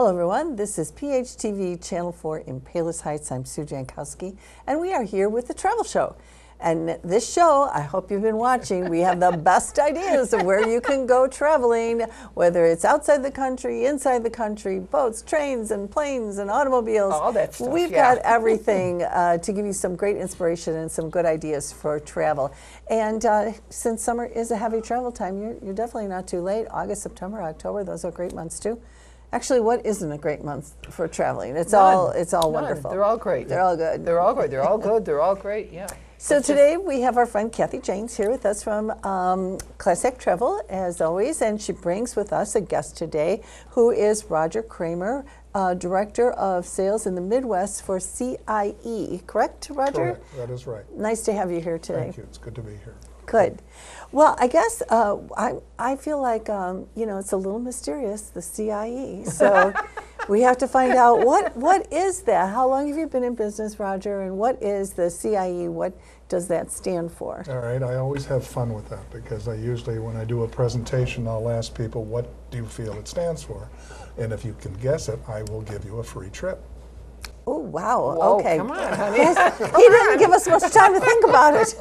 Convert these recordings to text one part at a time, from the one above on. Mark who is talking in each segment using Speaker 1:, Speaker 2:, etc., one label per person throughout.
Speaker 1: Hello everyone, this is PHTV Channel 4 in Palos Heights. I'm Sue Jankowski, and we are here with the Travel Show. And this show, I hope you've been watching, we have the best ideas of where you can go traveling, whether it's outside the country, inside the country, boats, trains, and planes, and automobiles.
Speaker 2: All that stuff,
Speaker 1: We've got everything to give you some great inspiration and some good ideas for travel. And since summer is a heavy travel time, you're definitely not too late. August, September, October, those are great months too. Actually, what isn't a great month for traveling? It's all wonderful.
Speaker 2: They're all great.
Speaker 1: They're all good.
Speaker 2: They're all great. They're all good. They're all great. Yeah.
Speaker 1: So today we have our friend Kathy Janes here with us from Classic Travel, as always, and she brings with us a guest today who is Roger Kramer, Director of Sales in the Midwest for CIE. Correct, Roger?
Speaker 3: Correct. That is right.
Speaker 1: Nice to have you here today.
Speaker 3: Thank you. It's good to be here.
Speaker 1: Good. Well, I guess I feel like, it's a little mysterious, the CIE. So we have to find out what is that? How long have you been in business, Roger? And what is the CIE? What does that stand for?
Speaker 3: All right. I always have fun with that because I usually, when I do a presentation, I'll ask people, what do you feel it stands for? And if you can guess it, I will give you a free trip.
Speaker 1: Oh, wow.
Speaker 2: Whoa,
Speaker 1: Okay.
Speaker 2: come on, honey.
Speaker 1: He didn't give us much time to think about it.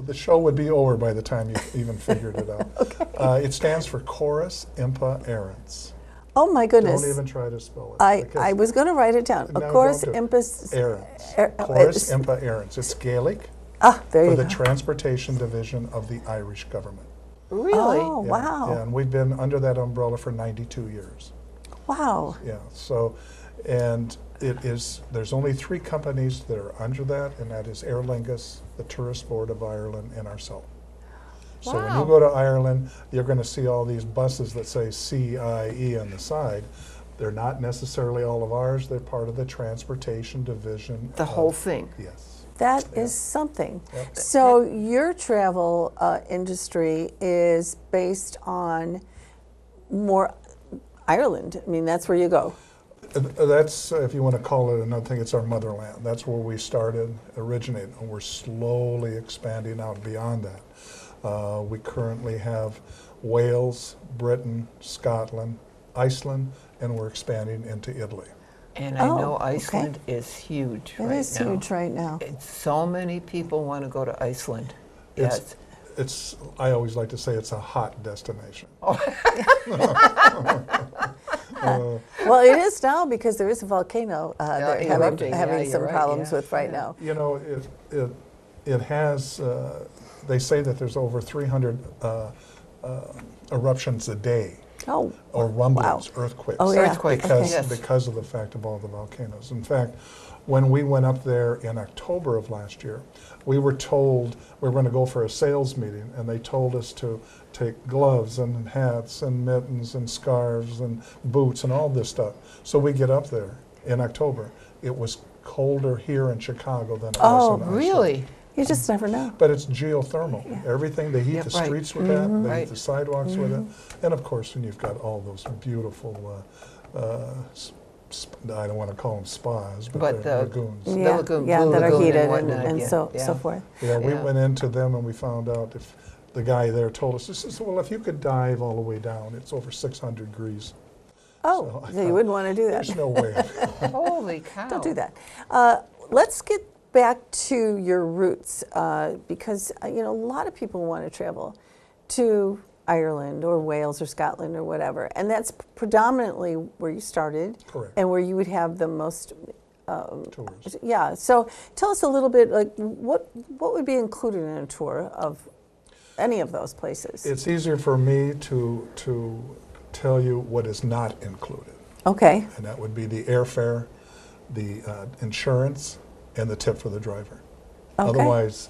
Speaker 3: The show would be over by the time you even figured it out.
Speaker 1: Okay.
Speaker 3: It stands for Chorus Impa Arents.
Speaker 1: Oh, my goodness.
Speaker 3: Don't even try to spell it.
Speaker 1: I was going to write it down.
Speaker 3: No,
Speaker 1: Of course,
Speaker 3: don't do it.
Speaker 1: Impus.
Speaker 3: Arents. Chorus Impa Arents. It's Gaelic
Speaker 1: There
Speaker 3: for
Speaker 1: you
Speaker 3: the
Speaker 1: go.
Speaker 3: Transportation Division of the Irish government.
Speaker 2: Really?
Speaker 1: Oh,
Speaker 3: Yeah,
Speaker 1: wow.
Speaker 3: Yeah, and we've been under that umbrella for 92 years.
Speaker 1: Wow.
Speaker 3: Yeah, so, and there's only 3 companies that are under that, and that is Aer Lingus, the Tourist Board of Ireland, and ourselves. So when
Speaker 2: Wow.
Speaker 3: you go to Ireland, you're going to see all these buses that say CIE on the side. They're not necessarily all of ours. They're part of the Transportation Division.
Speaker 2: The whole thing.
Speaker 3: Yes.
Speaker 1: That is something.
Speaker 3: Yep.
Speaker 1: So your travel industry is based on more Ireland. I mean, that's where you go.
Speaker 3: That's, if you want to call it another thing, it's our motherland. That's where we started, originated, and we're slowly expanding out beyond that. We currently have Wales, Britain, Scotland, Iceland, and we're expanding into Italy.
Speaker 2: And I know
Speaker 1: okay.
Speaker 2: Iceland is huge
Speaker 1: It
Speaker 2: right
Speaker 1: is
Speaker 2: now.
Speaker 1: huge right now.
Speaker 2: So many people want to go to Iceland. Yes.
Speaker 3: I always like to say it's a hot destination.
Speaker 1: Well, it is now because there is a volcano they're
Speaker 2: erupting.
Speaker 1: having
Speaker 2: Yeah,
Speaker 1: some
Speaker 2: you're right,
Speaker 1: problems
Speaker 2: yeah,
Speaker 1: with right
Speaker 2: yeah.
Speaker 1: now.
Speaker 3: You know, it has, they say that there's over 300 eruptions a day,
Speaker 1: Oh,
Speaker 3: or rumblings, earthquakes.
Speaker 1: Oh, yeah.
Speaker 2: Earthquakes,
Speaker 3: Because,
Speaker 2: yes.
Speaker 3: because of the fact of all the volcanoes. In fact, when we went up there in October of last year, we were told we were going to go for a sales meeting, and they told us to take gloves and hats and mittens and scarves and boots and all this stuff. So we get up there in October. It was colder here in Chicago than it was in Iceland.
Speaker 2: Really?
Speaker 1: you just never know.
Speaker 3: But it's geothermal. Everything, they heat
Speaker 2: Yeah,
Speaker 3: the
Speaker 2: right.
Speaker 3: streets with that, they
Speaker 2: Right.
Speaker 3: heat the sidewalks with it. And of course, when you've got all those beautiful, I don't want to call them spas, but they're lagoons.
Speaker 2: The
Speaker 1: Yeah,
Speaker 2: lagoon,
Speaker 1: yeah,
Speaker 2: Blue
Speaker 1: that are
Speaker 2: Lagoon
Speaker 1: heated and
Speaker 2: whatnot, yeah,
Speaker 1: so
Speaker 2: yeah.
Speaker 1: forth.
Speaker 3: Yeah, we
Speaker 2: Yeah.
Speaker 3: went into them and we found out if the guy there told us, he says, well, if you could dive all the way down, it's over 600 degrees.
Speaker 1: Oh,
Speaker 3: I
Speaker 1: so you
Speaker 3: thought,
Speaker 1: wouldn't want to do that.
Speaker 3: There's no way.
Speaker 2: Holy cow.
Speaker 1: Don't do that. Let's get back to your roots because a lot of people want to travel to Ireland or Wales or Scotland or whatever, and that's predominantly where you started.
Speaker 3: Correct.
Speaker 1: And where you would have the most.
Speaker 3: Tours.
Speaker 1: Yeah. So tell us a little bit, like what would be included in a tour of any of those places?
Speaker 3: It's easier for me to tell you what is not included.
Speaker 1: Okay.
Speaker 3: And that would be the airfare, the insurance, and the tip for the driver.
Speaker 1: Okay.
Speaker 3: Otherwise,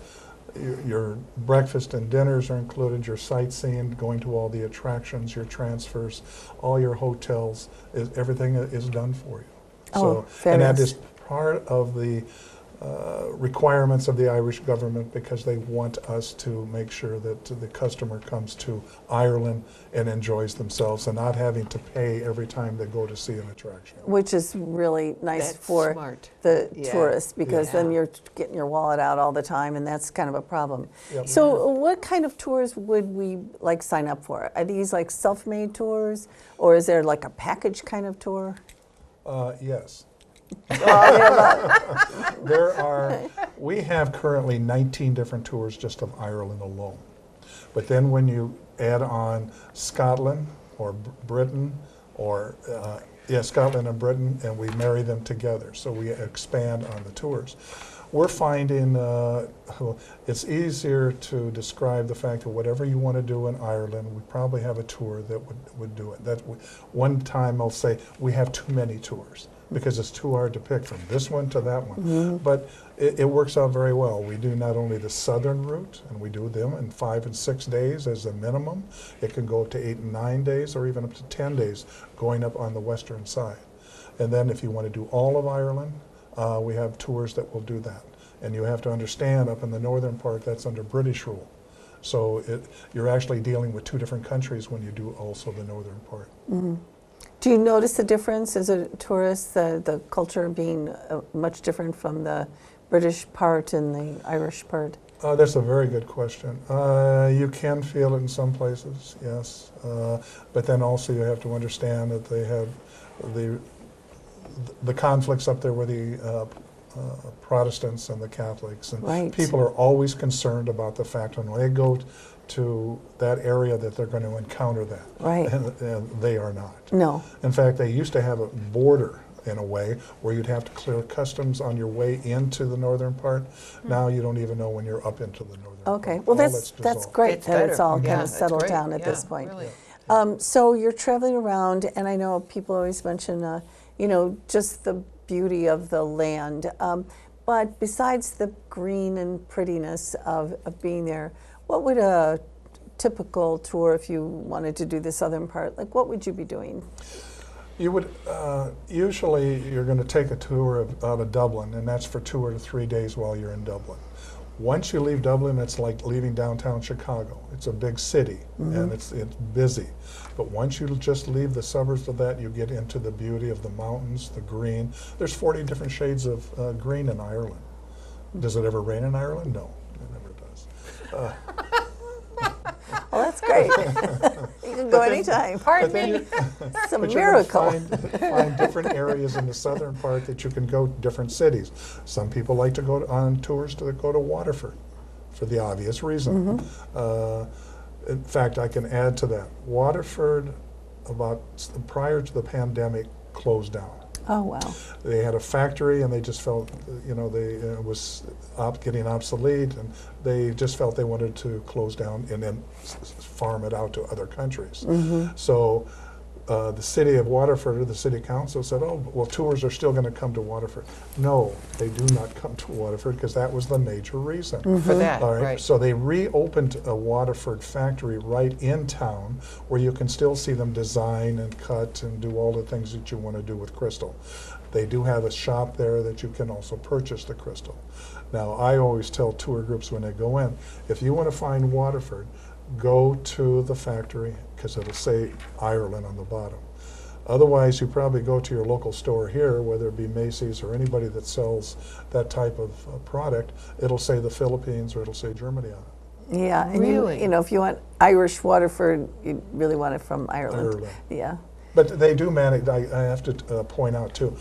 Speaker 3: your breakfast and dinners are included, your sightseeing, going to all the attractions, your transfers, all your hotels, everything is done for you.
Speaker 1: Oh,
Speaker 3: And that
Speaker 1: fabulous.
Speaker 3: is part of the requirements of the Irish government because they want us to make sure that the customer comes to Ireland and enjoys themselves and not having to pay every time they go to see an attraction.
Speaker 1: Which is really nice
Speaker 2: That's
Speaker 1: for
Speaker 2: smart.
Speaker 1: the
Speaker 2: Yeah.
Speaker 1: tourists because then
Speaker 2: Yeah.
Speaker 1: you're getting your wallet out all the time and that's kind of a problem.
Speaker 3: Yep.
Speaker 1: So what kind of tours would we like sign up for? Are these like self-made tours or is there like a package kind of tour?
Speaker 3: Yes.
Speaker 1: Oh,
Speaker 3: We have currently 19 different tours just of Ireland alone. But then when you add on Scotland or Britain or, Scotland and Britain, and we marry them together, so we expand on the tours. We're finding it's easier to describe the fact that whatever you want to do in Ireland, we probably have a tour that would do it. One time I'll say, we have too many tours, because it's too hard to pick from this one to that one. But it works out very well. We do not only the southern route, and we do them in 5 and 6 days as a minimum. It can go up to 8 and 9 days, or even up to 10 days, going up on the western side. And then if you want to do all of Ireland, we have tours that will do that. And you have to understand, up in the northern part, that's under British rule. So you're actually dealing with two different countries when you do also the northern part.
Speaker 1: Do you notice a difference as a tourist, the culture being much different from the British part and the Irish part?
Speaker 3: That's a very good question. You can feel it in some places, yes. But then also you have to understand that they have the conflicts up there with the Protestants and the Catholics. And
Speaker 1: Right.
Speaker 3: people are always concerned about the fact when they go to that area that they're going to encounter that.
Speaker 1: Right.
Speaker 3: And they are not.
Speaker 1: No.
Speaker 3: In fact, they used to have a border in a way where you'd have to clear customs on your way into the northern part. Now you don't even know when you're up into the northern part.
Speaker 1: Okay. Well,
Speaker 3: All
Speaker 1: that's
Speaker 3: dissolved.
Speaker 1: great
Speaker 2: It's
Speaker 1: that it's
Speaker 2: better.
Speaker 1: all kind
Speaker 2: Yeah,
Speaker 1: of
Speaker 2: that's
Speaker 1: settled
Speaker 2: great.
Speaker 1: down at
Speaker 2: Yeah,
Speaker 1: this point.
Speaker 2: really.
Speaker 1: So you're traveling around, and I know people always mention, just the beauty of the land. But besides the green and prettiness of being there, what would a typical tour, if you wanted to do the southern part, like what would you be doing?
Speaker 3: You would, usually you're going to take a tour out of Dublin, and that's for 2 or 3 days while you're in Dublin. Once you leave Dublin, it's like leaving downtown Chicago. It's a big city, and it's busy. But once you just leave the suburbs of that, you get into the beauty of the mountains, the green. There's 40 different shades of green in Ireland. Does it ever rain in Ireland? No, it never does.
Speaker 1: Oh, that's great. You can go anytime.
Speaker 3: But then you-
Speaker 1: It's a
Speaker 3: But you're
Speaker 1: miracle.
Speaker 3: going to find different areas in the southern part that you can go to different cities. Some people like to go on tours to go to Waterford for the obvious reason. In fact, I can add to that. Waterford, prior to the pandemic, closed down.
Speaker 1: Oh, wow.
Speaker 3: They had a factory and they just felt, it was getting obsolete, and they just felt they wanted to close down and then farm it out to other countries. So the city of Waterford, or the city council, said, oh, well, tours are still going to come to Waterford. No, they do not come to Waterford, because that was the major reason.
Speaker 2: For that,
Speaker 3: All right.
Speaker 2: right.
Speaker 3: So they reopened a Waterford factory right in town, where you can still see them design and cut and do all the things that you want to do with crystal. They do have a shop there that you can also purchase the crystal. Now, I always tell tour groups when they go in, if you want to find Waterford, go to the factory, because it'll say Ireland on the bottom. Otherwise, you probably go to your local store here, whether it be Macy's or anybody that sells that type of product, it'll say the Philippines or it'll say Germany on it.
Speaker 1: Yeah, and
Speaker 2: Really?
Speaker 1: if you want Irish Waterford, you really want it from Ireland.
Speaker 3: Ireland.
Speaker 1: Yeah.
Speaker 3: But they do manage, I have to point out too,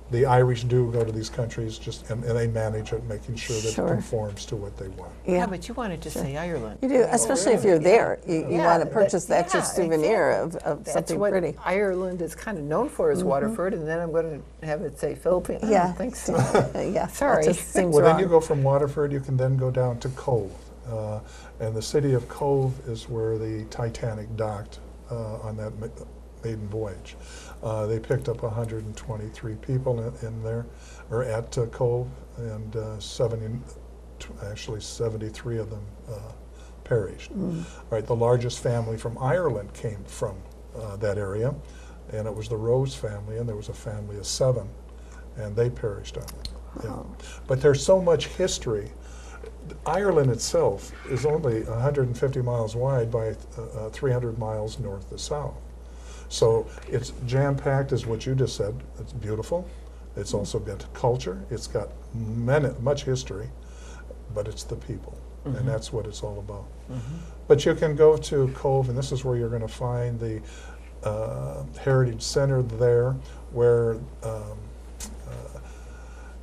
Speaker 3: the Irish do go to these countries and they manage it, making sure that
Speaker 1: Sure.
Speaker 3: it conforms to what they want.
Speaker 2: Yeah, but you wanted to say Ireland.
Speaker 1: You do, especially if you're there. You
Speaker 2: Yeah,
Speaker 1: want to purchase the extra
Speaker 2: yeah,
Speaker 1: souvenir of
Speaker 2: That's
Speaker 1: something
Speaker 2: what
Speaker 1: pretty.
Speaker 2: Ireland is kind of known for, is Waterford, and then I'm going to have it say Philippines. I
Speaker 1: Yeah.
Speaker 2: don't think so.
Speaker 1: Yeah,
Speaker 2: Sorry.
Speaker 1: That just seems
Speaker 3: Well,
Speaker 1: wrong.
Speaker 3: then you go from Waterford, you can then go down to Cove. And the city of Cove is where the Titanic docked on that maiden voyage. They picked up 123 people in there, or at Cove, and 73 of them perished. Right, the largest family from Ireland came from that area, and it was the Rose family, and there was a family of 7, and they perished on it. Yeah. But there's so much history. Ireland itself is only 150 miles wide by 300 miles north to south. So it's jam-packed, is what you just said. It's beautiful. It's also got culture. It's got much history, but it's the people, and that's what it's all about. But you can go to Cove, and this is where you're going to find the Heritage Center there, where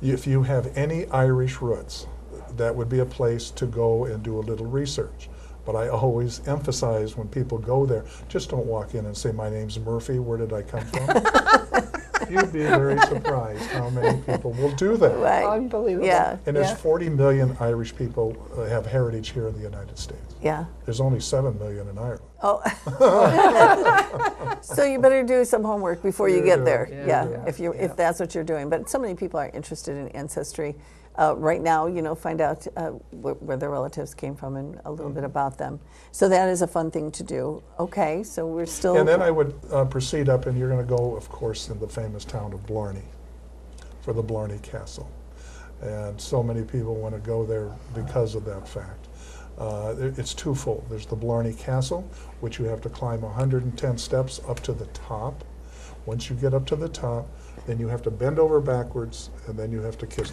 Speaker 3: if you have any Irish roots, that would be a place to go and do a little research. But I always emphasize when people go there, just don't walk in and say, my name's Murphy, where did I come from? You'd be very surprised how many people will do that.
Speaker 1: Right.
Speaker 2: Unbelievable.
Speaker 1: Yeah.
Speaker 3: And there's 40 million Irish people have heritage here in the United States.
Speaker 1: Yeah.
Speaker 3: There's only 7 million in Ireland.
Speaker 1: Oh. So you better do some homework before you get there.
Speaker 2: Yeah.
Speaker 1: If that's what you're doing. But so many people are interested in ancestry right now. Find out where their relatives came from and a little bit about them. So that is a fun thing to do. Okay, so we're still.
Speaker 3: And then I would proceed up, and you're going to go, of course, in the famous town of Blarney for the Blarney Castle. And so many people want to go there because of that fact. It's twofold. There's the Blarney Castle, which you have to climb 110 steps up to the top. Once you get up to the top, then you have to bend over backwards, and then you have to kiss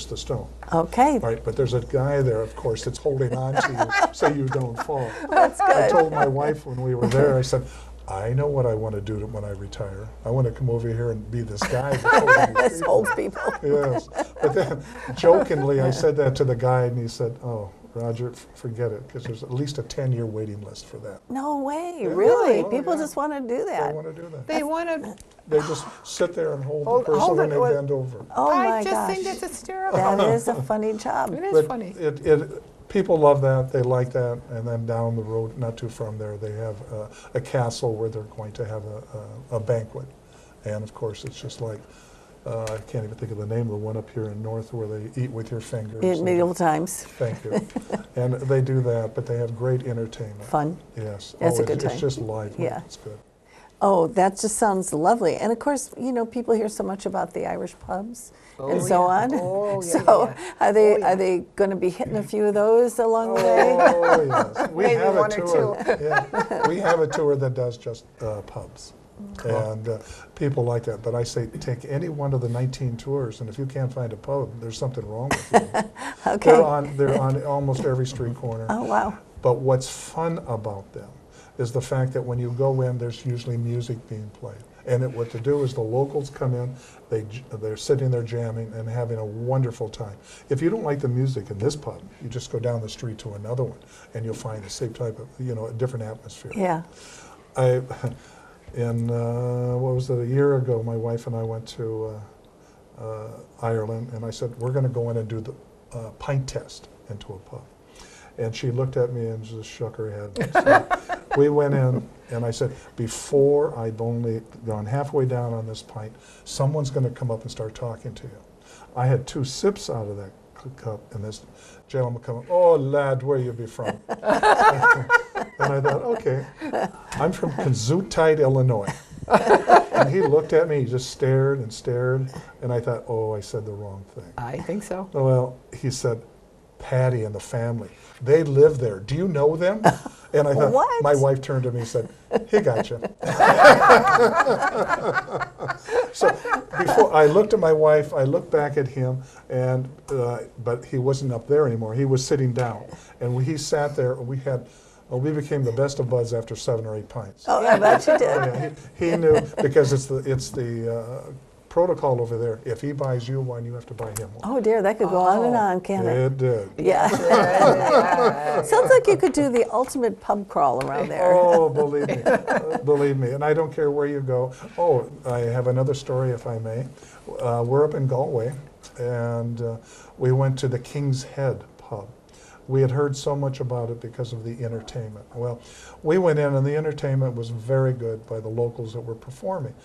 Speaker 3: the stone.
Speaker 1: Okay.
Speaker 3: All right, but there's a guy there, of course, that's holding on to you so you don't fall.
Speaker 1: That's good.
Speaker 3: I told my wife when we were there, I said, I know what I want to do when I retire. I want to come over here and be this guy that's holding these
Speaker 1: This holds people.
Speaker 3: Yes. But then, jokingly, I said that to the guide, and he said, oh, Roger, forget it, because there's at least a 10-year waiting list for that.
Speaker 1: No way,
Speaker 3: Yeah.
Speaker 1: really?
Speaker 3: Oh,
Speaker 1: People
Speaker 3: yeah.
Speaker 1: just want to do
Speaker 3: They
Speaker 1: that.
Speaker 3: want to do that.
Speaker 2: They want to.
Speaker 3: They just sit there and hold
Speaker 2: Hold-
Speaker 3: the person
Speaker 2: hold
Speaker 3: when
Speaker 2: it
Speaker 3: they
Speaker 2: with-
Speaker 3: bend over.
Speaker 1: Oh
Speaker 2: I
Speaker 1: my
Speaker 2: just
Speaker 1: gosh.
Speaker 2: think that's hysterical.
Speaker 1: That is a funny job.
Speaker 2: It is
Speaker 3: But
Speaker 2: funny.
Speaker 3: people love that, they like that, and then down the road, not too from there, they have a castle where they're going to have a banquet. And of course, it's just like, I can't even think of the name of the one up here in North where they eat with your fingers.
Speaker 1: In medieval times.
Speaker 3: Thank you. And they do that, but they have great entertainment.
Speaker 1: Fun.
Speaker 3: Yes.
Speaker 1: That's a
Speaker 3: it's,
Speaker 1: good time.
Speaker 3: It's just lively.
Speaker 1: Yeah.
Speaker 3: It's good.
Speaker 1: Oh, that just sounds lovely. And of course, people hear so much about the Irish pubs and so
Speaker 2: yeah.
Speaker 1: on.
Speaker 2: Oh, yeah,
Speaker 1: So
Speaker 2: yeah.
Speaker 1: are they going to be hitting a few of those along the way?
Speaker 3: Oh, yes. We
Speaker 2: Maybe
Speaker 3: have a
Speaker 2: one or
Speaker 3: tour. Yeah. We have a tour that does just pubs. And people like that. But I say take any one of the 19 tours, and if you can't find a pub, there's something wrong with you.
Speaker 1: Okay.
Speaker 3: They're on almost every street corner.
Speaker 1: Oh, wow.
Speaker 3: But what's fun about them is the fact that when you go in, there's usually music being played. And what to do is the locals come in, they're sitting there jamming and having a wonderful time. If you don't like the music in this pub, you just go down the street to another one, and you'll find the same type of, a different atmosphere.
Speaker 1: Yeah.
Speaker 3: What was it, a year ago, my wife and I went to Ireland, and I said, we're going to go in and do the pint test into a pub. And she looked at me and just shook her head. So we went in, and I said, before I'd only gone halfway down on this pint, someone's going to come up and start talking to you. I had 2 sips out of that cup, and this gentleman come up, oh, lad, where you be from? And I thought, okay, I'm from Kenzutide, Illinois. And he looked at me, he just stared and stared, and I thought, oh, I said the wrong thing.
Speaker 2: I think so.
Speaker 3: Well, he said, Patty and the family, they live there. Do you know them? And I thought,
Speaker 1: What?
Speaker 3: my wife turned to me and said, he got you. So before I looked at my wife, I looked back at him, and but he wasn't up there anymore. He was sitting down, and he sat there. We became the best of buds after 7 or 8 pints.
Speaker 1: Oh, I bet you did.
Speaker 3: Yeah, he knew, because it's the protocol over there. If he buys you one, you have to buy him one.
Speaker 1: Oh, dear, that could go on and on, can't it?
Speaker 3: It did.
Speaker 1: Yeah. Sounds like you could do the ultimate pub crawl around there.
Speaker 3: Oh, believe me, believe me. And I don't care where you go. Oh, I have another story, if I may. We're up in Galway, and we went to the King's Head pub. We had heard so much about it because of the entertainment. Well, we went in, and the entertainment was very good by the locals that were performing.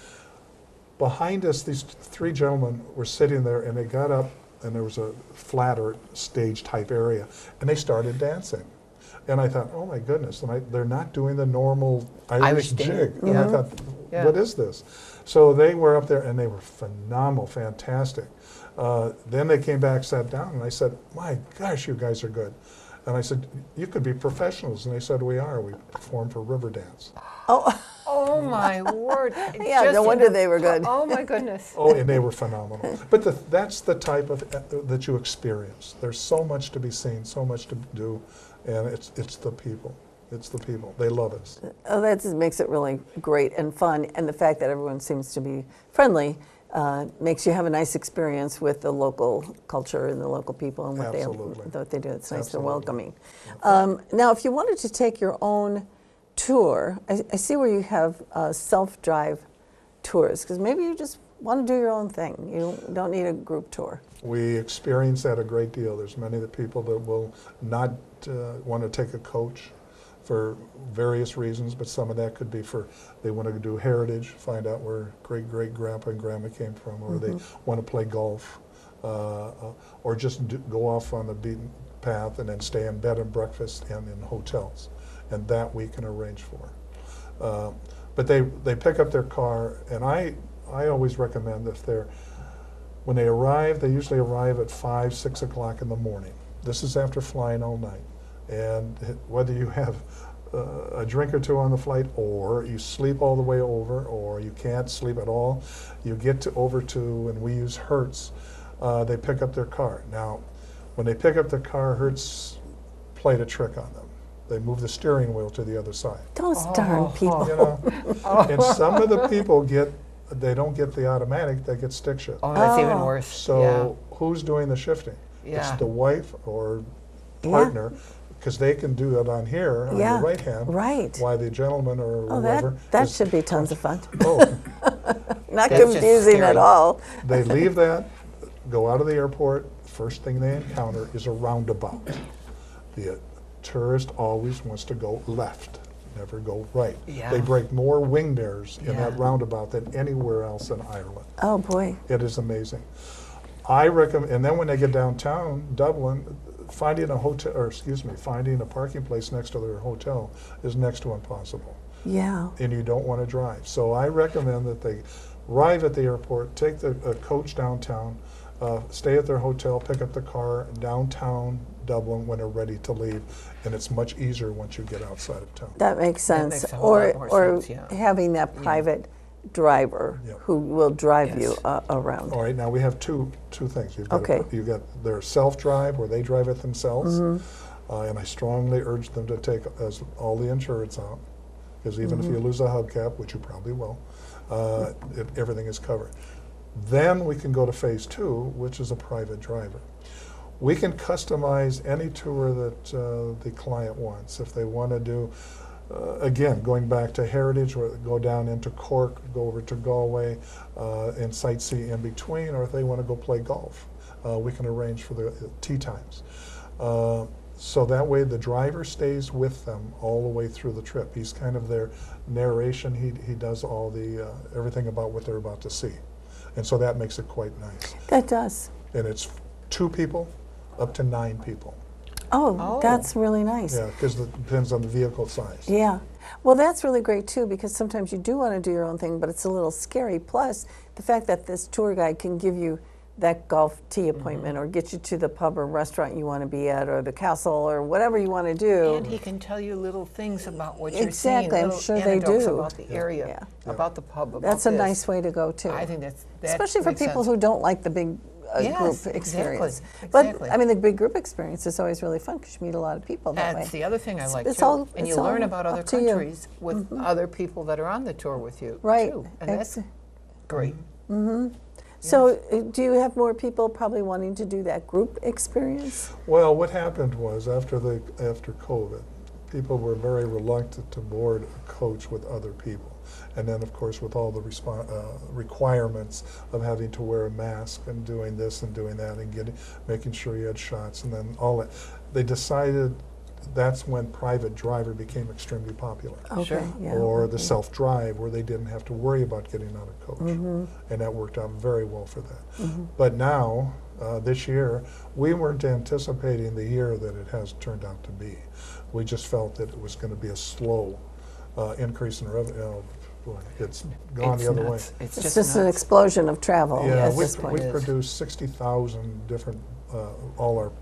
Speaker 3: Behind us, these 3 gentlemen were sitting there, and they got up, and there was a flatter stage type area, and they started dancing. And I thought, oh my goodness, and they're not doing the normal Irish jig. And I thought,
Speaker 2: Yeah.
Speaker 3: what is this? So they were up there, and they were phenomenal, fantastic. Then they came back, sat down, and I said, my gosh, you guys are good. And I said, you could be professionals. And they said, we are. We perform for Riverdance.
Speaker 2: Oh my word!
Speaker 1: Yeah, no wonder they were good.
Speaker 2: Oh my goodness!
Speaker 3: Oh, and they were phenomenal. But that's the type of that you experience. There's so much to be seen, so much to do, and it's the people. It's the people. They love us.
Speaker 1: Oh, that just makes it really great and fun. And the fact that everyone seems to be friendly makes you have a nice experience with the local culture and the local people and what they do. It's nice and welcoming. Now, if you wanted to take your own tour, I see where you have self-drive tours, because maybe you just want to do your own thing. You don't need a group tour.
Speaker 3: We experience that a great deal. There's many of the people that will not want to take a coach for various reasons, but some of that could be for they want to do heritage, find out where great-great-grandpa and grandma came from, or they want to play golf, or just go off on the beaten path and then stay in bed and breakfast and in hotels. And that we can arrange for. But they pick up their car, and I always recommend if when they arrive, they usually arrive at 5, 6 o'clock in the morning. This is after flying all night. And whether you have a drink or two on the flight, or you sleep all the way over, or you can't sleep at all, you get over to, and we use Hertz, they pick up their car. Now, when they pick up their car, Hertz played a trick on them. They move the steering wheel to the other side.
Speaker 1: Those darn people.
Speaker 3: You know, and some of the people they don't get the automatic, they get stick shift.
Speaker 2: Oh, that's even worse.
Speaker 3: So who's doing the shifting?
Speaker 2: Yeah.
Speaker 3: It's the wife or partner, because they can do it on here on the right hand.
Speaker 1: Right.
Speaker 3: Why the gentleman or
Speaker 1: Oh,
Speaker 3: whoever.
Speaker 1: that should be tons of fun.
Speaker 3: Oh,
Speaker 1: Not
Speaker 2: That's just
Speaker 1: confusing
Speaker 2: scary.
Speaker 1: at all.
Speaker 3: they leave that, go out of the airport, first thing they encounter is a roundabout. The tourist always wants to go left, never go right.
Speaker 2: Yeah.
Speaker 3: They break more wing mirrors in that
Speaker 2: Yeah.
Speaker 3: roundabout than anywhere else in Ireland.
Speaker 1: Oh, boy.
Speaker 3: It is amazing. I recommend, and then when they get downtown Dublin, finding a parking place next to their hotel is next to impossible.
Speaker 1: Yeah.
Speaker 3: And you don't want to drive. So I recommend that they arrive at the airport, take a coach downtown, stay at their hotel, pick up the car downtown Dublin when they're ready to leave, and it's much easier once you get outside of town.
Speaker 1: That makes
Speaker 2: That
Speaker 1: sense.
Speaker 2: makes a whole lot more sense, yeah.
Speaker 1: Having that private driver
Speaker 3: Yeah.
Speaker 1: who will drive you
Speaker 2: Yes.
Speaker 1: around.
Speaker 3: All right, now we have two things. You've got
Speaker 1: Okay.
Speaker 3: you've got their self-drive where they drive it themselves, and I strongly urge them to take all the insurance out, because even if you lose a hubcap, which you probably will, everything is covered. Then we can go to phase 2, which is a private driver. We can customize any tour that the client wants. If they want to do, again, going back to heritage, or go down into Cork, go over to Galway, and sightsee in between, or if they want to go play golf, we can arrange for the tee times. So that way the driver stays with them all the way through the trip. He's kind of their narration. He does all the everything about what they're about to see. And so that makes it quite nice.
Speaker 1: That does.
Speaker 3: And it's 2 people up to 9 people.
Speaker 1: Oh, that's really nice.
Speaker 3: Yeah, because it depends on the vehicle size.
Speaker 1: Yeah. Well, that's really great too, because sometimes you do want to do your own thing, but it's a little scary. Plus, the fact that this tour guide can give you that golf tee appointment or get you to the pub or restaurant you want to be at, or the castle, or whatever you want to do.
Speaker 2: And he can tell you little things about what you're
Speaker 1: Exactly,
Speaker 2: seeing.
Speaker 1: I'm
Speaker 2: little
Speaker 1: sure they
Speaker 2: anecdotes
Speaker 1: do.
Speaker 2: about the area,
Speaker 1: Yeah.
Speaker 2: about the pub, about
Speaker 1: That's a
Speaker 2: this.
Speaker 1: nice way to go too.
Speaker 2: I think that
Speaker 1: especially for
Speaker 2: makes
Speaker 1: people
Speaker 2: sense.
Speaker 1: who don't like the big
Speaker 2: Yes,
Speaker 1: group
Speaker 2: exactly,
Speaker 1: experience.
Speaker 2: exactly.
Speaker 1: But I mean, the big group experience is always really fun because you meet a lot of people that
Speaker 2: That's
Speaker 1: way.
Speaker 2: the other thing I like
Speaker 1: it's
Speaker 2: too.
Speaker 1: all-
Speaker 2: and
Speaker 1: it's
Speaker 2: you learn
Speaker 1: all
Speaker 2: about other
Speaker 1: up to you.
Speaker 2: countries with other people that are on the tour with you
Speaker 1: Right.
Speaker 2: too. And that's great.
Speaker 1: So, do you have more people probably wanting to do that group experience?
Speaker 3: Well, what happened was after COVID, people were very reluctant to board a coach with other people. And then, of course, with all the requirements of having to wear a mask and doing this and doing that and making sure you had shots and then all that, they decided that's when private driver became extremely popular.
Speaker 1: Okay,
Speaker 2: Sure.
Speaker 1: yeah.
Speaker 3: Or the self-drive, where they didn't have to worry about getting on a coach. And that worked out very well for that. But now, this year, we weren't anticipating the year that it has turned out to be. We just felt that it was going to be a slow increase in revenue, boy, it's gone the other way.
Speaker 2: nuts. It's
Speaker 1: It's
Speaker 2: just
Speaker 1: just an
Speaker 2: nuts.
Speaker 1: explosion of travel
Speaker 3: Yeah,
Speaker 1: at
Speaker 3: we,
Speaker 1: this point.
Speaker 3: we
Speaker 2: It is.
Speaker 3: produce 60,000 different, all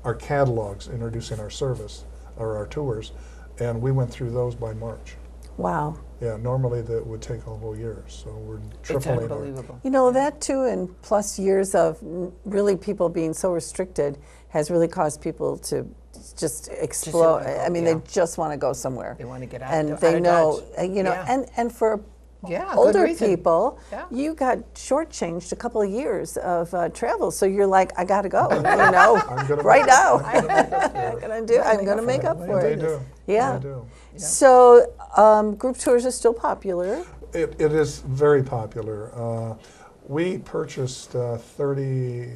Speaker 3: our catalogs introducing our service, or our tours, and we went through those by March.
Speaker 1: Wow.
Speaker 3: Yeah, normally that would take a whole year, so we're
Speaker 2: It's
Speaker 3: tripling our.
Speaker 2: unbelievable.
Speaker 1: You know, that too, and plus years of really people being so restricted has really caused people to just explode.
Speaker 2: wanna go,
Speaker 1: I mean,
Speaker 2: yeah.
Speaker 1: they just want to go somewhere.
Speaker 2: They want to get out.
Speaker 1: And
Speaker 2: out
Speaker 1: they
Speaker 2: of
Speaker 1: know,
Speaker 2: Dodge.
Speaker 1: you know,
Speaker 2: Yeah.
Speaker 1: and for
Speaker 2: Yeah, good
Speaker 1: older
Speaker 2: reason.
Speaker 1: people,
Speaker 2: Yeah.
Speaker 1: you got shortchanged a couple of years of travel. So you're like, I got to go, you know,
Speaker 3: I'm gonna
Speaker 1: right
Speaker 3: make-
Speaker 1: now.
Speaker 3: I'm gonna make up for
Speaker 1: I'm
Speaker 3: it.
Speaker 1: going to make up for
Speaker 3: They
Speaker 1: it.
Speaker 3: do.
Speaker 1: Yeah.
Speaker 3: They do.
Speaker 1: So group tours are still popular.
Speaker 3: It is very popular. We purchased 30,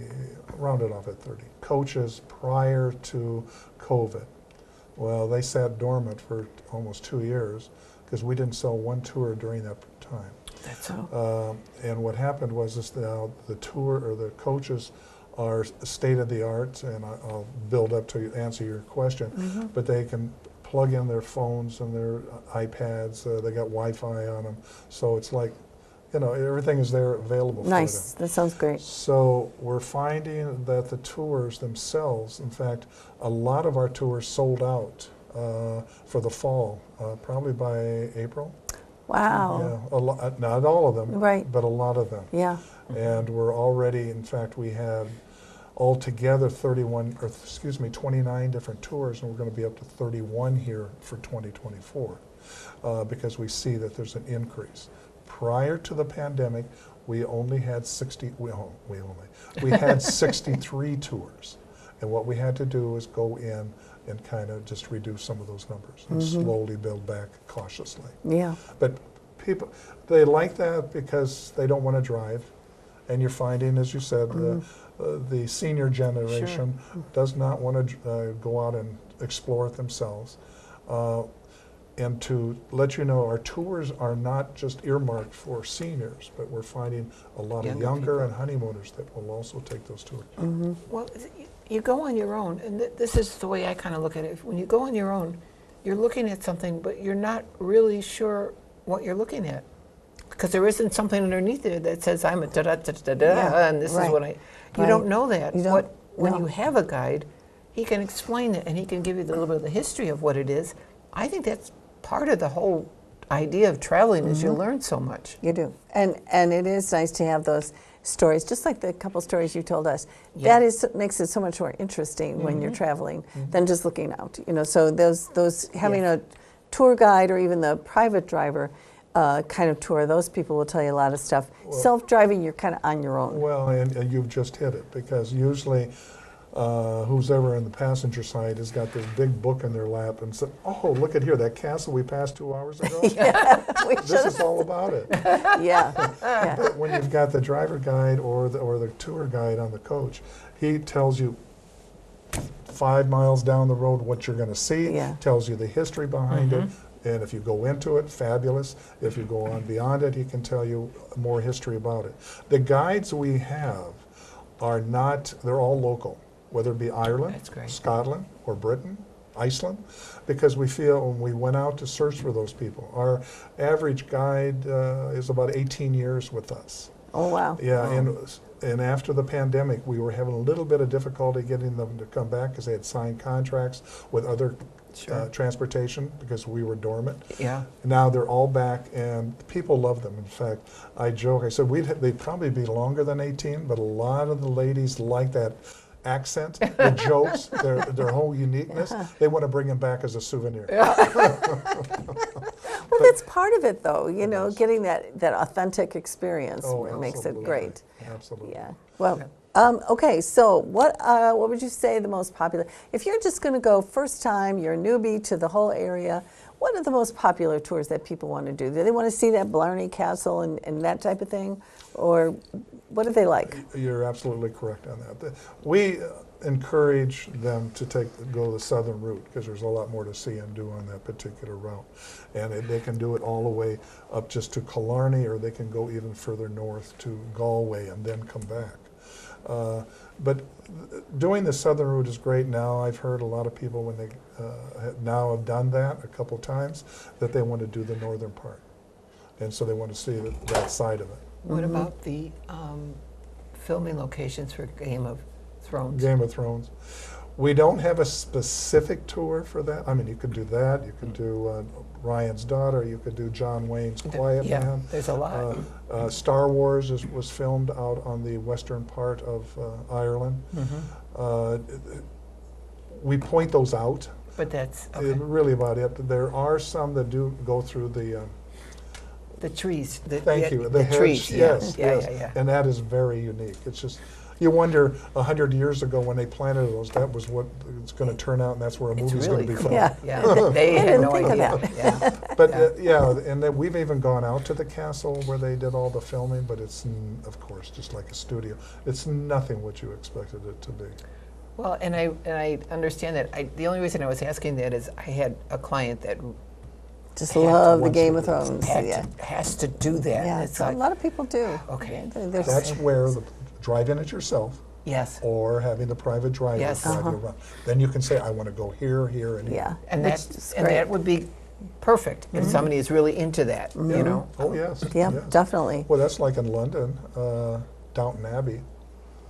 Speaker 3: rounded off at 30, coaches prior to COVID. Well, they sat dormant for almost 2 years because we didn't sell one tour during that time.
Speaker 2: That's all.
Speaker 3: And what happened was this, now the tour or the coaches are state of the art, and I'll build up to answer your question, but they can plug in their phones and their iPads, they got Wi-Fi on them, so it's like, you know, everything is there available for
Speaker 1: Nice.
Speaker 3: them.
Speaker 1: That sounds great.
Speaker 3: So we're finding that the tours themselves, in fact, a lot of our tours sold out for the fall, probably by April.
Speaker 1: Wow.
Speaker 3: Yeah, not all of them,
Speaker 1: Right.
Speaker 3: but a lot of them.
Speaker 1: Yeah.
Speaker 3: And we're already, in fact, we had altogether 29 different tours, and we're going to be up to 31 here for 2024 because we see that there's an increase. Prior to the pandemic, we only had 63 tours, and what we had to do is go in and kind of just reduce some of those numbers and slowly build back cautiously.
Speaker 1: Yeah.
Speaker 3: But people, they like that because they don't want to drive. And you're finding, as you said, the senior generation does not want to go out and explore it themselves. And to let you know, our tours are not just earmarked for seniors, but we're finding a lot of
Speaker 2: Younger
Speaker 3: younger
Speaker 2: people.
Speaker 3: and honeymooners that will also take those tours.
Speaker 2: Well, you go on your own, and this is the way I kind of look at it. When you go on your own, you're looking at something, but you're not really sure what you're looking at. Because there isn't something underneath there that says, I'm a da-da-da-da-da,
Speaker 1: Yeah,
Speaker 2: and this
Speaker 1: right.
Speaker 2: is what I... You
Speaker 1: Right.
Speaker 2: don't know that.
Speaker 1: You don't,
Speaker 2: When
Speaker 1: no.
Speaker 2: you have a guide, he can explain it, and he can give you a little bit of the history of what it is. I think that's part of the whole idea of traveling is you learn so much.
Speaker 1: You do. And it is nice to have those stories, just like the couple stories you told us.
Speaker 2: Yeah.
Speaker 1: That makes it so much more interesting when you're traveling than just looking out. You know, so those having a tour guide or even the private driver kind of tour, those people will tell you a lot of stuff. Self-driving, you're kind of on your own.
Speaker 3: Well, and you've just hit it, because usually who's ever in the passenger side has got this big book in their lap and said, oh, look at here, that castle we passed 2 hours ago?
Speaker 1: We
Speaker 3: This is all about it.
Speaker 1: yeah. Yeah.
Speaker 3: But when you've got the driver guide or the tour guide on the coach, he tells you 5 miles down the road what you're going to see,
Speaker 1: Yeah.
Speaker 3: tells you the history behind it, and if you go into it, fabulous. If you go on beyond it, he can tell you more history about it. The guides we have are not, they're all local, whether it be Ireland,
Speaker 2: That's great.
Speaker 3: Scotland, or Britain, Iceland, because we feel when we went out to search for those people, our average guide is about 18 years with us.
Speaker 1: Oh, wow.
Speaker 3: Yeah, and after the pandemic, we were having a little bit of difficulty getting them to come back because they had signed contracts with other transportation because we were dormant.
Speaker 2: Yeah.
Speaker 3: Now they're all back, and people love them. In fact, I joke, I said they'd probably be longer than 18, but a lot of the ladies like that accent, the jokes, their whole uniqueness. They want to bring them back as a souvenir.
Speaker 1: Well, that's part of it, though, you know, getting that authentic experience
Speaker 3: Oh,
Speaker 1: where it makes it
Speaker 3: absolutely.
Speaker 1: great.
Speaker 3: Absolutely.
Speaker 1: Yeah. Well, okay, so what would you say the most popular, if you're just going to go first time, you're a newbie to the whole area, what are the most popular tours that people want to do? Do they want to see that Blarney Castle and that type of thing? Or what do they like?
Speaker 3: You're absolutely correct on that. We encourage them to go the southern route because there's a lot more to see and do on that particular route. And they can do it all the way up just to Killarney, or they can go even further north to Galway and then come back. But doing the southern route is great now. I've heard a lot of people when they now have done that a couple times that they want to do the northern part. And so they want to see that side of it.
Speaker 2: What about the filming locations for Game of Thrones?
Speaker 3: Game of Thrones. We don't have a specific tour for that. I mean, you could do that. You could do Ryan's Daughter. You could do John Wayne's Quiet
Speaker 2: Yeah,
Speaker 3: Man.
Speaker 2: there's a lot.
Speaker 3: Star Wars was filmed out on the western part of Ireland. We point those out.
Speaker 2: But that's, okay.
Speaker 3: Really about it. There are some that do go through
Speaker 2: The trees.
Speaker 3: thank you,
Speaker 2: The
Speaker 3: hedge,
Speaker 2: trees,
Speaker 3: yes,
Speaker 2: yeah,
Speaker 3: yes.
Speaker 2: yeah, yeah.
Speaker 3: And that is very unique. It's just, you wonder 100 years ago when they planted those, that was what it's going to turn out, and that's where a
Speaker 2: It's
Speaker 3: movie's going
Speaker 2: really
Speaker 3: to be
Speaker 2: cool.
Speaker 3: filmed.
Speaker 1: Yeah.
Speaker 2: Yeah, they had
Speaker 1: didn't
Speaker 2: no
Speaker 1: think of
Speaker 2: idea.
Speaker 1: that.
Speaker 2: Yeah.
Speaker 3: But and then we've even gone out to the castle where they did all the filming, but it's, of course, just like a studio. It's nothing what you expected it to be.
Speaker 2: Well, and I understand that. The only reason I was asking that is I had a client that
Speaker 1: Just
Speaker 2: Had to
Speaker 1: love the
Speaker 3: once
Speaker 1: Game
Speaker 3: a
Speaker 1: of
Speaker 3: week.
Speaker 1: Thrones. Yeah,
Speaker 2: has to do that.
Speaker 1: yeah.
Speaker 2: And it's
Speaker 1: A
Speaker 2: like,
Speaker 1: lot of people do.
Speaker 2: Okay.
Speaker 1: Yeah, there's-
Speaker 3: That's where the drive-in it yourself,
Speaker 2: yes.
Speaker 3: or having the private driver
Speaker 2: Yes.
Speaker 3: drive you around. Then you can say, I want to go here, here, and here.
Speaker 1: yeah,
Speaker 2: And
Speaker 1: It's
Speaker 2: that,
Speaker 1: just
Speaker 2: and
Speaker 1: great.
Speaker 2: that would be perfect if somebody is really into that, you know?
Speaker 3: Oh, yes.
Speaker 1: Yeah,
Speaker 3: yes.
Speaker 1: definitely.
Speaker 3: Well, that's like in London, Downton Abbey,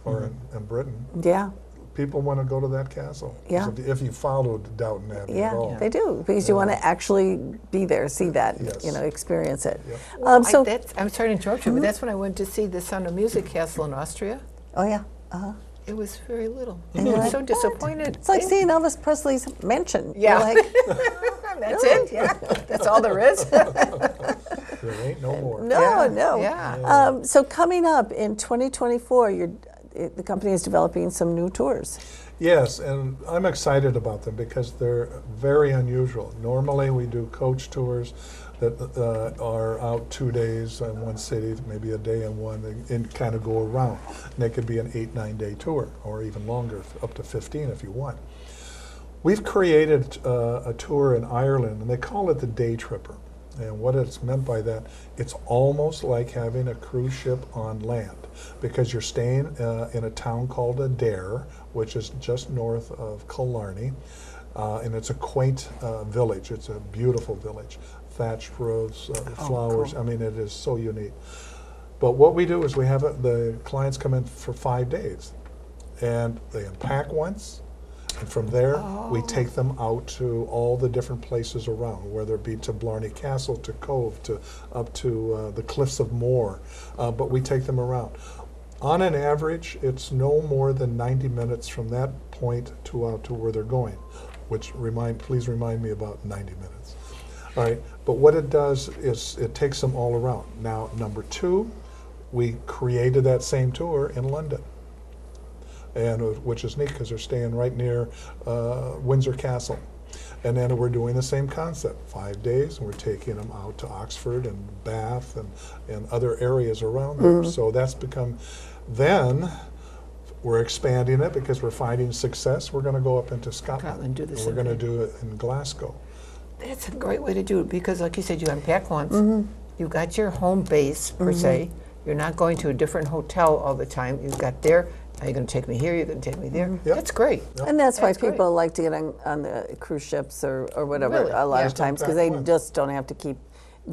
Speaker 3: or in Britain.
Speaker 1: Yeah,
Speaker 3: People want to go to that castle. 'Cause
Speaker 1: Yeah.
Speaker 3: If you followed Downton Abbey at all.
Speaker 1: yeah, they do because you want to actually be there, see that,
Speaker 3: Yes.
Speaker 1: experience it.
Speaker 3: Yep.
Speaker 1: So,
Speaker 2: I'm sorry to interrupt you, but that's when I went to see the Sound of Music Castle in Austria.
Speaker 1: oh yeah,
Speaker 2: It was very little.
Speaker 1: And
Speaker 2: I
Speaker 1: you're
Speaker 2: was
Speaker 1: like,
Speaker 2: so
Speaker 1: "What?"
Speaker 2: disappointed.
Speaker 1: it's like seeing Elvis Presley's mansion.
Speaker 2: Yeah.
Speaker 1: You're like,
Speaker 2: That's it? Yeah. That's all there is?
Speaker 3: There ain't no more.
Speaker 1: no,
Speaker 2: Yeah,
Speaker 1: no.
Speaker 2: yeah.
Speaker 1: So coming up in 2024, the company is developing some new tours.
Speaker 3: Yes, and I'm excited about them because they're very unusual. Normally, we do coach tours that are out 2 days in one city, maybe a day in one, and kind of go around. And they could be an 8-9 day tour, or even longer, up to 15 if you want. We've created a tour in Ireland, and they call it the Day Tripper. And what it's meant by that, it's almost like having a cruise ship on land, because you're staying in a town called Adare, which is just north of Killarney, and it's a quaint village. It's a beautiful village, thatched roofs, flowers.
Speaker 2: cool.
Speaker 3: I mean, it is so unique. But what we do is we have the clients come in for 5 days, and they unpack once. And from there, we take them out to all the different places around, whether it be to Blarney Castle, to Cove, to up to the Cliffs of Moher. But we take them around. On an average, it's no more than 90 minutes from that point to out to where they're going, which please remind me about 90 minutes. All right, but what it does is it takes them all around. Now, number 2, we created that same tour in London. And which is neat because they're staying right near Windsor Castle. And then we're doing the same concept, 5 days, and we're taking them out to Oxford and Bath and other areas around there. So that's become, then we're expanding it because we're finding success. We're going to go up into Scotland.
Speaker 2: Scotland, do the
Speaker 3: and
Speaker 2: same
Speaker 3: we're going to
Speaker 2: thing.
Speaker 3: do it in Glasgow.
Speaker 2: That's a great way to do it because, like you said, you unpack once. You've got your home base, per se. You're not going to a different hotel all the time. You've got there. Now you're going to take me here, you're going to take me there.
Speaker 3: Yep.
Speaker 2: That's great.
Speaker 1: And that's why
Speaker 2: That's great.
Speaker 1: people like to get on the cruise ships or whatever
Speaker 2: Really?
Speaker 1: a lot
Speaker 2: Yeah.
Speaker 1: of times because
Speaker 3: Back
Speaker 1: they
Speaker 3: when.
Speaker 1: just don't have to keep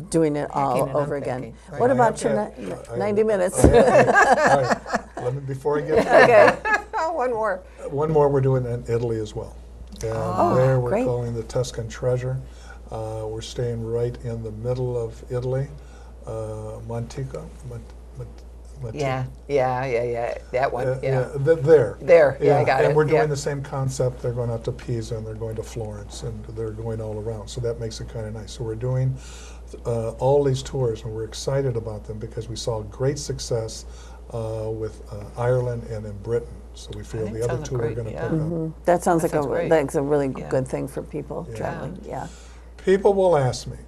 Speaker 1: doing it all
Speaker 2: Packing and
Speaker 1: over again.
Speaker 2: unpacking, right.
Speaker 1: What
Speaker 3: I
Speaker 1: about
Speaker 3: have
Speaker 1: your
Speaker 3: to have-
Speaker 1: 90 minutes?
Speaker 3: All right, before I get to that,
Speaker 1: Okay.
Speaker 2: One more.
Speaker 3: one more we're doing in Italy as well. And there we're
Speaker 1: great.
Speaker 3: calling the Tuscan Treasure. We're staying right in the middle of Italy, Montico.
Speaker 2: Yeah. That one. Yeah.
Speaker 3: There.
Speaker 2: There. Yeah, I got
Speaker 3: and
Speaker 2: it.
Speaker 3: we're doing
Speaker 2: Yeah.
Speaker 3: the same concept. They're going out to Pisa and they're going to Florence and they're going all around. So that makes it kind of nice. So we're doing all these tours and we're excited about them because we saw great success with Ireland and in Britain. So we feel
Speaker 2: think
Speaker 3: the other
Speaker 2: sounds
Speaker 3: two are
Speaker 2: great,
Speaker 3: going to
Speaker 2: yeah.
Speaker 3: pick up.
Speaker 1: That sounds
Speaker 2: That
Speaker 1: like
Speaker 2: sounds great.
Speaker 1: that's a really
Speaker 2: Yeah.
Speaker 1: good thing for people
Speaker 3: Yeah.
Speaker 1: traveling. Yeah.
Speaker 3: People will ask me,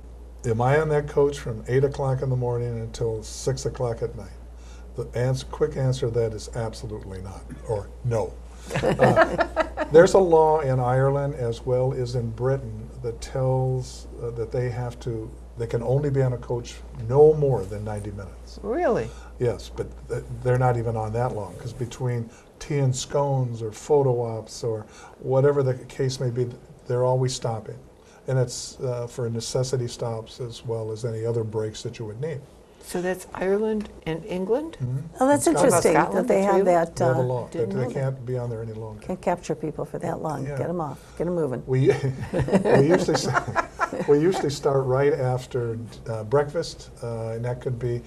Speaker 3: am I on that coach from 8 o'clock in the morning until 6 o'clock at night? The quick answer to that is absolutely not, or no. There's a law in Ireland as well as in Britain that tells that They can only be on a coach no more than 90 minutes.
Speaker 2: Really?
Speaker 3: Yes, but they're not even on that long, because between tea and scones or photo ops or whatever the case may be, they're always stopping. And it's for necessity stops as well as any other breaks that you would need.
Speaker 2: So that's Ireland and England?
Speaker 1: Oh, that's
Speaker 3: In Scotland.
Speaker 1: interesting that
Speaker 2: Scotland,
Speaker 1: they
Speaker 2: the
Speaker 1: have
Speaker 2: three of
Speaker 1: that.
Speaker 3: They have a law.
Speaker 2: didn't know
Speaker 3: They
Speaker 2: that.
Speaker 3: can't be on there any longer.
Speaker 1: Can't capture people for that long.
Speaker 3: Yeah.
Speaker 1: Get them off. Get them moving.
Speaker 3: We usually start right after breakfast, and that could be.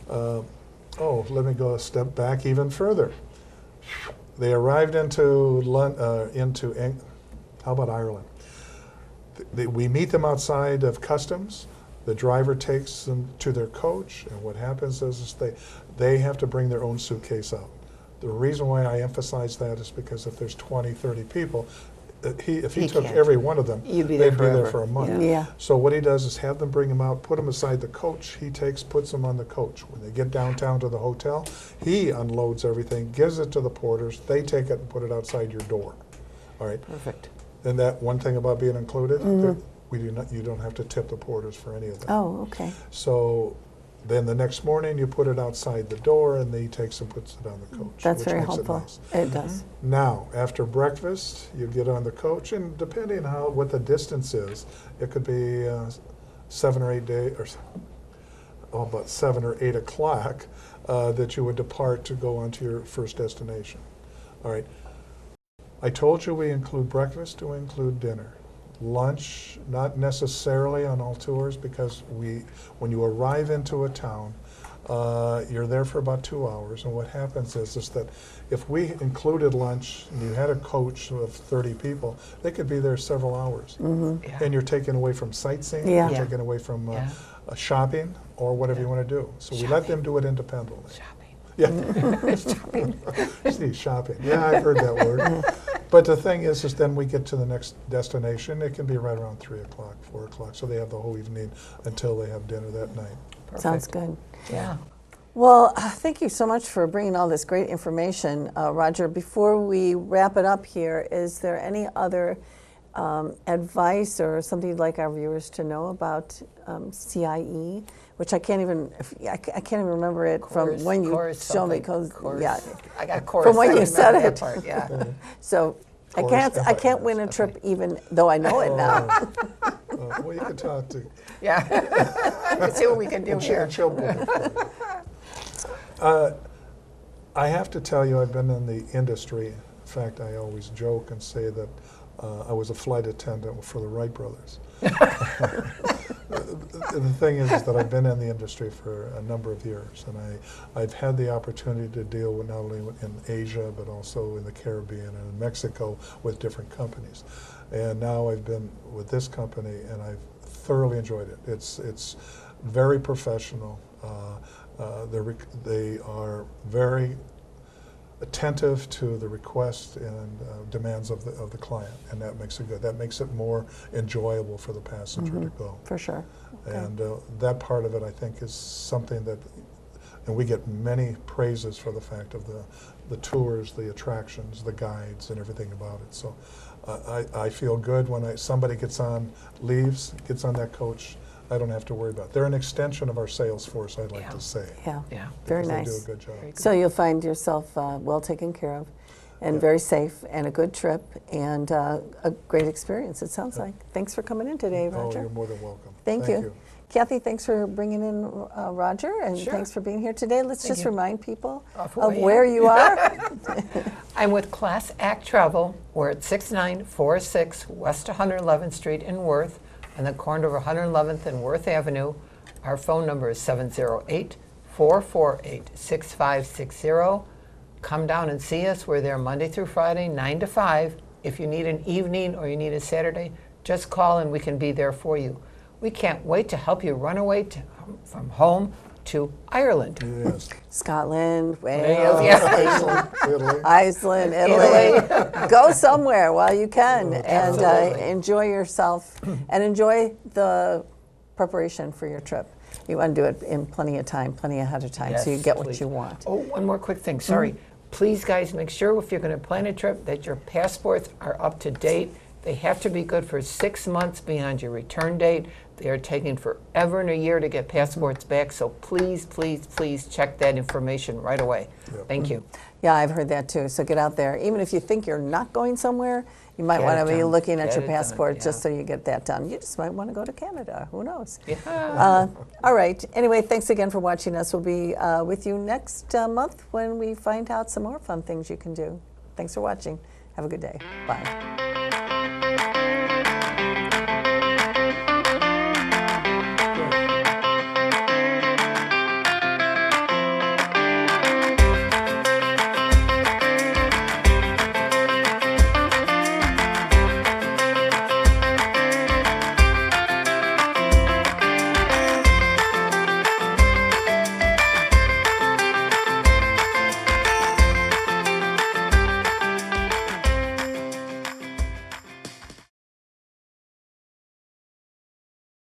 Speaker 3: Let me go a step back even further. They arrived into how about Ireland? We meet them outside of customs. The driver takes them to their coach, and what happens is they have to bring their own suitcase out. The reason why I emphasize that is because if there's 20, 30 people, if he took
Speaker 2: can't.
Speaker 3: every one of them,
Speaker 2: You'd be there
Speaker 3: they'd be there
Speaker 2: forever.
Speaker 3: for a month.
Speaker 1: Yeah.
Speaker 3: So what he does is have them bring them out, put them beside the coach. He puts them on the coach. When they get downtown to the hotel, he unloads everything, gives it to the porters. They take it and put it outside your door. All right.
Speaker 2: Perfect.
Speaker 3: And that one thing about being included, you don't have to tip the porters for any of that.
Speaker 1: Oh, okay.
Speaker 3: So then the next morning, you put it outside the door, and he takes and puts it on the coach.
Speaker 1: That's
Speaker 3: which
Speaker 1: very
Speaker 3: makes
Speaker 1: helpful.
Speaker 3: It nice.
Speaker 1: It does.
Speaker 3: Now, after breakfast, you get on the coach, and depending on what the distance is, it could be 7 or 8 days, or about 7 or 8 o'clock that you would depart to go on to your first destination. All right. I told you we include breakfast, we include dinner. Lunch, not necessarily on all tours, because when you arrive into a town, you're there for about 2 hours, and what happens is that if we included lunch and you had a coach of 30 people, they could be there several hours.
Speaker 2: Yeah.
Speaker 3: And you're taken away from sightseeing,
Speaker 1: Yeah.
Speaker 3: you're taken away from
Speaker 2: Yeah.
Speaker 3: shopping, or whatever you want to do. So we let them do it independently.
Speaker 2: Shopping.
Speaker 3: Yeah. See, shopping. Yeah, I've heard that word. But the thing is then we get to the next destination. It can be right around 3 o'clock, 4 o'clock. So they have the whole evening until they have dinner that night.
Speaker 2: Perfect.
Speaker 1: Sounds good.
Speaker 2: Yeah.
Speaker 1: Well, thank you so much for bringing all this great information, Roger. Before we wrap it up here, is there any other advice or something you'd like our viewers to know about CIE, which I can't even remember it from when you showed me. Yeah,
Speaker 2: I got chorus.
Speaker 1: From when
Speaker 2: I
Speaker 1: you
Speaker 2: remember
Speaker 1: said
Speaker 2: that
Speaker 1: it.
Speaker 2: part, yeah.
Speaker 1: so I
Speaker 3: Chorus
Speaker 1: can't win a trip even though I know it now.
Speaker 3: Well, you can talk to
Speaker 2: Yeah. Let's see what we can do here.
Speaker 3: and she'll book it for you. I have to tell you, I've been in the industry. In fact, I always joke and say that I was a flight attendant for the Wright brothers. The thing is that I've been in the industry for a number of years, and I've had the opportunity to deal with not only in Asia, but also in the Caribbean and in Mexico with different companies. And now I've been with this company, and I've thoroughly enjoyed it. It's very professional. They are very attentive to the requests and demands of the client, and that makes it good. That makes it more enjoyable for the passenger to go.
Speaker 1: For sure. Okay.
Speaker 3: And that part of it, I think, is something that, and we get many praises for the fact of the tours, the attractions, the guides, and everything about it. So I feel good when somebody gets on that coach. I don't have to worry about it. They're an extension of our sales force, I'd like
Speaker 2: Yeah.
Speaker 3: to say.
Speaker 1: Yeah.
Speaker 2: Yeah.
Speaker 1: Very
Speaker 3: because
Speaker 1: nice.
Speaker 3: They do a good job.
Speaker 2: Very good.
Speaker 1: So you'll find yourself well taken care of and
Speaker 3: Yeah.
Speaker 1: very safe and a good trip and a great experience, it sounds like. Thanks for coming in today,
Speaker 3: Oh,
Speaker 1: Roger.
Speaker 3: you're more than welcome.
Speaker 1: Thank you. Kathy, thanks for bringing in Roger, and
Speaker 2: Sure.
Speaker 1: thanks for being here today. Let's
Speaker 2: Thank
Speaker 1: just
Speaker 2: you.
Speaker 1: remind people
Speaker 2: Of who
Speaker 1: of
Speaker 2: I am.
Speaker 1: where you are.
Speaker 2: I'm with Class Act Travel. We're at 6946 West 111th Street in Worth, on the corner of 111th and Worth Avenue. Our phone number is 708-448-6560. Come down and see us. We're there Monday through Friday, 9 to 5. If you need an evening or you need a Saturday, just call and we can be there for you. We can't wait to help you run away from home to Ireland.
Speaker 3: Yes.
Speaker 1: Scotland,
Speaker 2: Wales,
Speaker 1: Wales,
Speaker 2: yeah.
Speaker 3: Italy.
Speaker 1: Iceland, Italy. Go somewhere while you can and
Speaker 2: Absolutely.
Speaker 1: enjoy yourself and enjoy the preparation for your trip. You want to do it in plenty of time, plenty ahead of time, so you
Speaker 2: Yes,
Speaker 1: get what
Speaker 2: please.
Speaker 1: you want.
Speaker 2: Oh, one more quick thing, sorry. Please, guys, make sure if you're going to plan a trip that your passports are up to date. They have to be good for 6 months beyond your return date. They are taking forever and a year to get passports back, so please, please, please check that information right away.
Speaker 3: Yeah.
Speaker 2: Thank you.
Speaker 1: Yeah, I've heard that too. So get out there. Even if you think you're not going somewhere, you might
Speaker 2: Get
Speaker 1: want
Speaker 2: it
Speaker 1: to be
Speaker 2: done.
Speaker 1: looking at
Speaker 2: Get
Speaker 1: your
Speaker 2: it done,
Speaker 1: passport just
Speaker 2: yeah.
Speaker 1: so you get that done. You just might want to go to Canada. Who knows?
Speaker 2: Yeah.
Speaker 1: All right. Anyway, thanks again for watching us. We'll be with you next month when we find out some more fun things you can do. Thanks for watching. Have a good day. Bye.